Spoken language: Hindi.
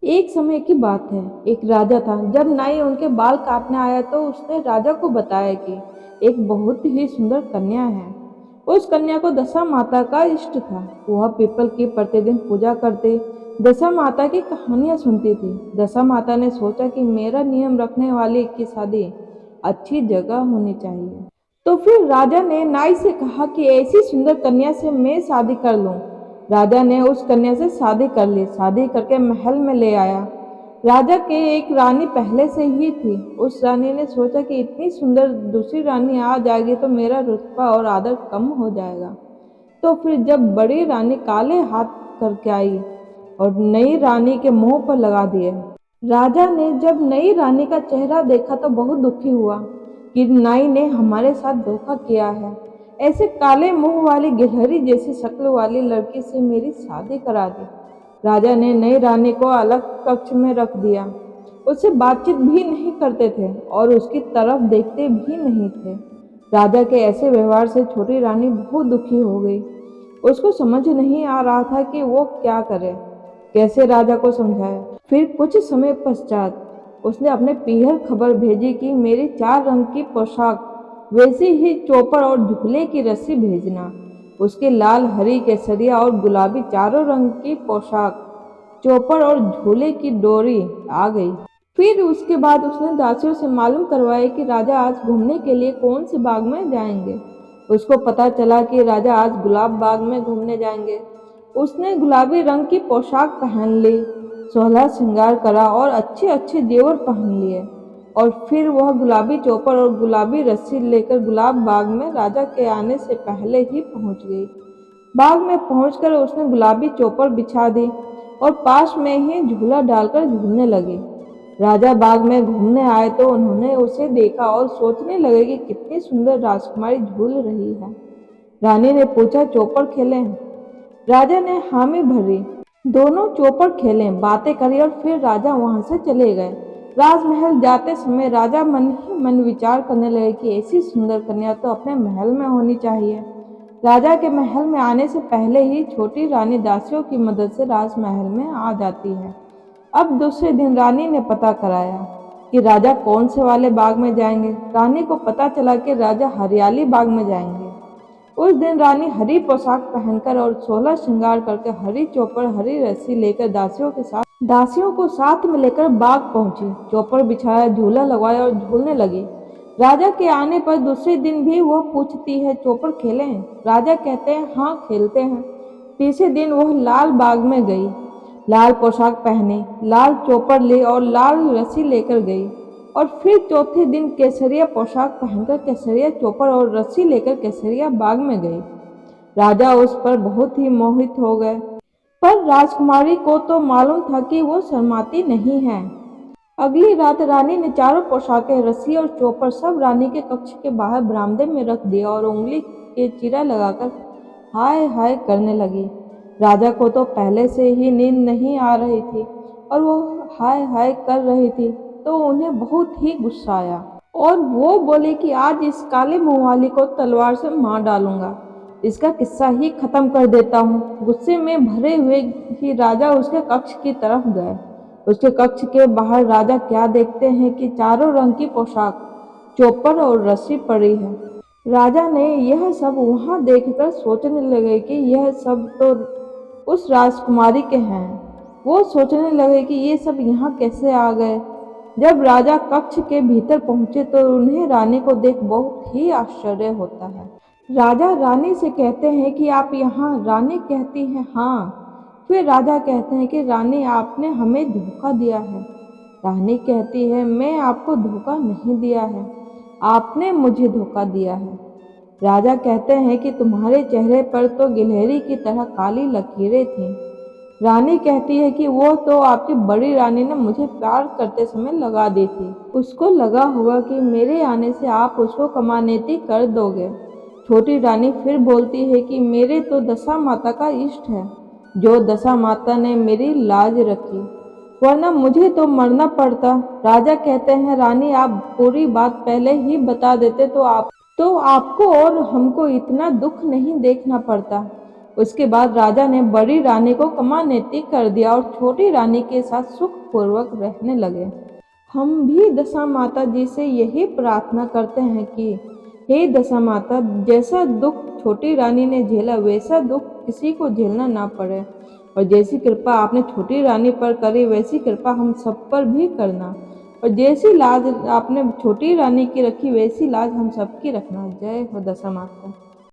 एक समय की बात है, एक राजा था। जब नाई उनके बाल काटने आया तो उसने राजा को बताया कि एक बहुत ही सुंदर कन्या है। उस कन्या को दशा माता का इष्ट था। वह पीपल की प्रतिदिन पूजा करते, दशा माता की कहानियां सुनती थी। दशा माता ने सोचा कि मेरा नियम रखने वाली की शादी अच्छी जगह होनी चाहिए। तो फिर राजा ने नाई से कहा कि ऐसी सुंदर कन्या से मैं शादी कर लूं। राजा ने उस कन्या से शादी कर ली। शादी करके महल में ले आया। राजा के एक रानी पहले से ही थी। उस रानी ने सोचा कि इतनी सुंदर दूसरी रानी आ जाएगी तो मेरा रुतबा और आदर कम हो जाएगा। तो फिर जब बड़ी रानी काले हाथ करके आई और नई रानी के मुंह पर लगा दिए। राजा ने जब नई रानी का चेहरा देखा तो बहुत दुखी हुआ कि नाई ने हमारे साथ धोखा किया है। ऐसे काले मुंह वाली गिलहरी जैसी शक्ल वाली लड़की से मेरी शादी करा दी। राजा ने नई रानी को अलग कक्ष में रख दिया। उससे बातचीत भी नहीं करते थे और उसकी तरफ देखते भी नहीं थे। राजा के ऐसे व्यवहार से छोटी रानी बहुत दुखी हो गई। उसको समझ नहीं आ रहा था कि वो क्या करे, कैसे राजा को समझाए। फिर कुछ समय पश्चात उसने अपने पीहर खबर भेजी कि मेरी 4 रंग की पोशाक, वैसी ही चौपर और झूले की रस्सी भेजना। उसकी लाल, हरी, केसरिया और गुलाबी चारों रंग की पोशाक, चौपर और झूले की डोरी आ गई। फिर उसके बाद उसने दासियों से मालूम करवाया कि राजा आज घूमने के लिए कौन से बाग में जाएंगे। उसको पता चला कि राजा आज गुलाब बाग में घूमने जाएंगे। उसने गुलाबी रंग की पोशाक पहन ली, सोलह श्रृंगार करा और अच्छे अच्छे जेवर पहन लिए और फिर वह गुलाबी चौपर और गुलाबी रस्सी लेकर गुलाब बाग में राजा के आने से पहले ही पहुंच गई। बाग में पहुंचकर उसने गुलाबी चौपर बिछा दी और पास में ही झूला डालकर झूलने लगी। राजा बाग में घूमने आए तो उन्होंने उसे देखा और सोचने लगे कि कितनी सुंदर राजकुमारी झूल रही है। रानी ने पूछा, चौपर खेलें? राजा ने हामी भरी। दोनों चौपर खेले, बातें करी और फिर राजा वहां से चले गए। राजमहल जाते समय राजा मन ही मन विचार करने लगे कि ऐसी सुंदर कन्या तो अपने महल में होनी चाहिए। राजा के महल में आने से पहले ही छोटी रानी दासियों की मदद से राजमहल में आ जाती है। अब दूसरे दिन रानी ने पता कराया कि राजा कौन से वाले बाग में जाएंगे। रानी को पता चला कि राजा हरियाली बाग में जाएंगे। उस दिन रानी हरी पोशाक पहनकर और 16 श्रृंगार करके हरी चौपर, हरी रस्सी लेकर दासियों को साथ में लेकर बाग पहुंची। चौपर बिछाया, झूला लगवाया और झूलने लगी। राजा के आने पर दूसरे दिन भी वह पूछती है, चौपर खेलें? राजा कहते हैं, हाँ खेलते हैं। तीसरे दिन वह लाल बाग में गई, लाल पोशाक पहनी, लाल चौपर ली और लाल रस्सी लेकर गई और फिर चौथे दिन केसरिया पोशाक पहनकर केसरिया चौपर और रस्सी लेकर केसरिया बाग में गई। राजा उस पर बहुत ही मोहित हो गए, पर राजकुमारी को तो मालूम था कि वो शर्माती नहीं है। अगली रात रानी ने चारों पोशाकें, रस्सी और चौपर सब रानी के कक्ष के बाहर बरामदे में रख दिया और उंगली के चिरा लगाकर हाय हाय करने लगी। राजा को तो पहले से ही नींद नहीं आ रही थी और वो हाय हाय कर रही थी तो उन्हें बहुत ही गुस्सा आया और वो बोले कि आज इस काले मुंह वाली को तलवार से मार डालूंगा, इसका किस्सा ही खत्म कर देता हूँ। गुस्से में भरे हुए ही राजा उसके कक्ष की तरफ गए। उसके कक्ष के बाहर राजा क्या देखते हैं कि चारों रंग की पोशाक, चौपर और रस्सी पड़ी है। राजा ने यह सब वहां देखकर सोचने लगे कि यह सब तो उस राजकुमारी के हैं। वो सोचने लगे कि ये सब यहाँ कैसे आ गए। जब राजा कक्ष के भीतर पहुंचे तो उन्हें रानी को देख बहुत ही आश्चर्य होता है। राजा रानी से कहते हैं कि आप यहाँ? रानी कहती है, हाँ। फिर राजा कहते हैं कि रानी, आपने हमें धोखा दिया है। रानी कहती है, मैं आपको धोखा नहीं दिया है, आपने मुझे धोखा दिया है। राजा कहते हैं कि तुम्हारे चेहरे पर तो गिलहरी की तरह काली लकीरें थीं। रानी कहती है कि वो तो आपकी बड़ी रानी ने मुझे प्यार करते समय लगा दी थी। उसको लगा होगा कि मेरे आने से आप उसको कमानेती कर दोगे। छोटी रानी फिर बोलती है कि मेरे तो दशा माता का इष्ट है, जो दशा माता ने मेरी लाज रखी, वरना मुझे तो मरना पड़ता। राजा कहते हैं, रानी आप पूरी बात पहले ही बता देते तो आपको और हमको इतना दुख नहीं देखना पड़ता। उसके बाद राजा ने बड़ी रानी को कमानेती कर दिया और छोटी रानी के साथ सुखपूर्वक रहने लगे। हम भी दशा माता जी से यही प्रार्थना करते हैं कि हे दशा माता, जैसा दुख छोटी रानी ने झेला वैसा दुख किसी को झेलना ना पड़े, और जैसी कृपा आपने छोटी रानी पर करी वैसी कृपा हम सब पर भी करना, और जैसी लाज आपने छोटी रानी की रखी वैसी लाज हम सबकी रखना। जय हो दशा माता।